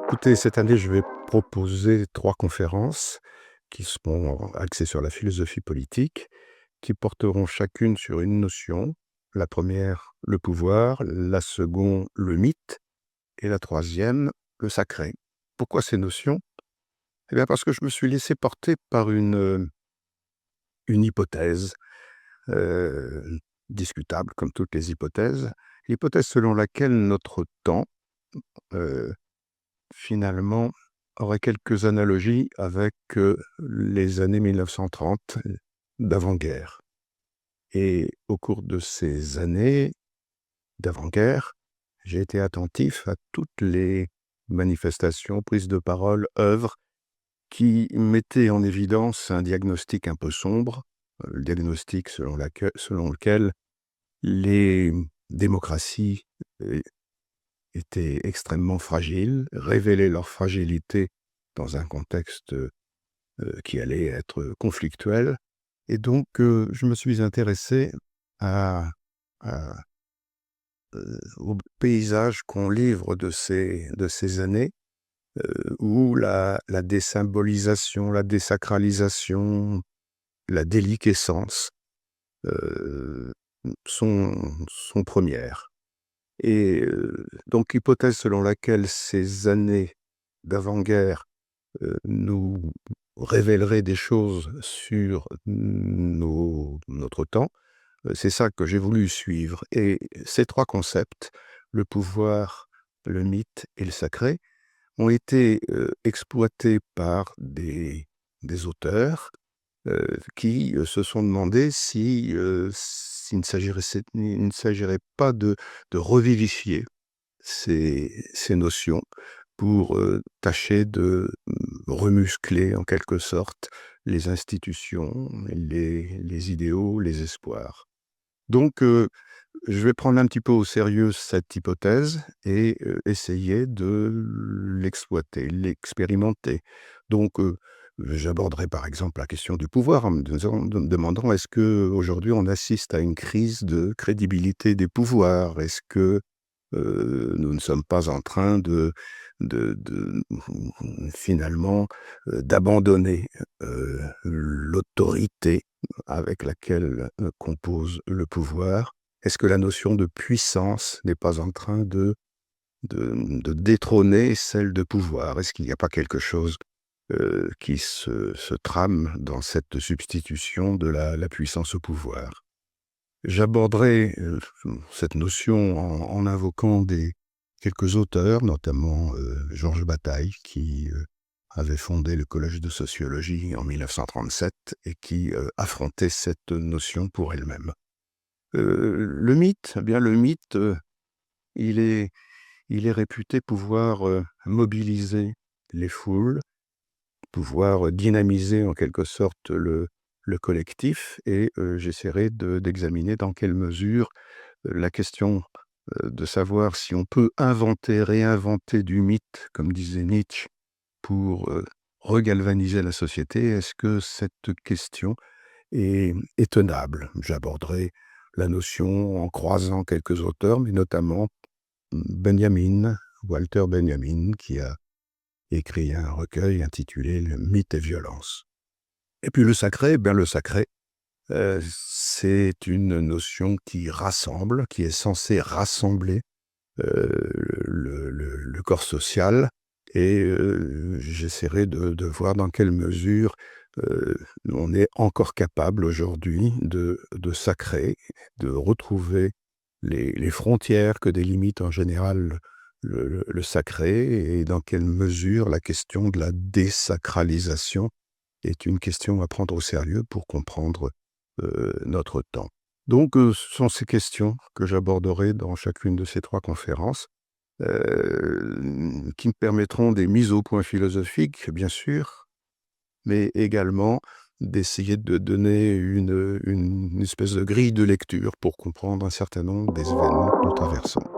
Écoutez, cette année, je vais proposer 3 conférences qui seront axées sur la philosophie politique, qui porteront chacune sur une notion. La première, le pouvoir, la seconde, le mythe et la troisième, le sacré. Pourquoi ces notions? Eh bien, parce que je me suis laissé porter par une hypothèse, heu, discutable comme toutes les hypothèses. L'hypothèse selon laquelle notre temps, heu finalement, aurait quelques analogies avec, les années 1930, d'avant-guerre. Et au cours de ces années d'avant-guerre, j'ai été attentif à toutes les manifestations, prises de parole, œuvres qui mettaient en évidence un diagnostic un peu sombre, le diagnostic selon lequel les démocraties, heu, étaient extrêmement fragiles, révélaient leur fragilité dans un contexte, qui allait être conflictuel. Et donc je me suis intéressé à à, au paysage qu'on livre de ces années, où la désymbolisation, la désacralisation, la déliquescence, heu, sont premières. Et donc hypothèse selon laquelle ces années d'avant-guerre nous révélerait des choses sur notre temps, c'est ça que j'ai voulu suivre. Et ces 3 concepts, le pouvoir, le mythe et le sacré, ont été, exploités par des auteurs, qui, se sont demandé si, il ne s'agirait pas de revivifier ces notions pour, tâcher de, remuscler en quelque sorte les institutions, les idéaux, les espoirs. Donc je vais prendre un petit peu au sérieux cette hypothèse et essayer de l'exploiter, l'expérimenter. Donc j'aborderai par exemple la question du pouvoir en me demandant: «Est-ce qu'aujourd'hui on assiste à une crise de crédibilité des pouvoirs? Est-ce que nous ne sommes pas en train de finalement, d'abandonner, l'autorité avec laquelle, compose le pouvoir? Est-ce que la notion de puissance n'est pas en train de détrôner celle de pouvoir? Est-ce qu'il n'y a pas quelque chose, qui se trame dans cette substitution de la puissance au pouvoir? J'aborderai, cette notion en invoquant quelques auteurs, notamment, Georges Bataille qui, avait fondé le Collège de sociologie en 1937 et qui, affrontait cette notion pour elle-même. Le mythe, eh bien le mythe, il est il est réputé pouvoir, mobiliser les foules, pouvoir dynamiser en quelque sorte le collectif. Et j'essaierai d'examiner dans quelle mesure la question, de savoir si on peut inventer, réinventer du mythe, comme disait Nietzsche, pour, regalvaniser la société. Est-ce que cette question est tenable? J'aborderai la notion en croisant quelques auteurs, mais notamment Walter Benjamin, qui a écrit un recueil intitulé «Le mythe et violence». Et puis le sacré, eh bien le sacré, c'est une notion qui rassemble, qui est censée rassembler, le corps social. Et j'essaierai de voir dans quelle mesure, on est encore capable aujourd'hui de sacrer, de retrouver les frontières que délimite en général le sacré, et dans quelle mesure la question de la désacralisation est une question à prendre au sérieux pour comprendre, notre temps. Donc ce sont ces questions que j'aborderai dans chacune de ces 3 conférences, qui me permettront des mises au point philosophiques, bien sûr, mais également d'essayer de donner une espèce de grille de lecture pour comprendre un certain nombre des événements que nous traversons.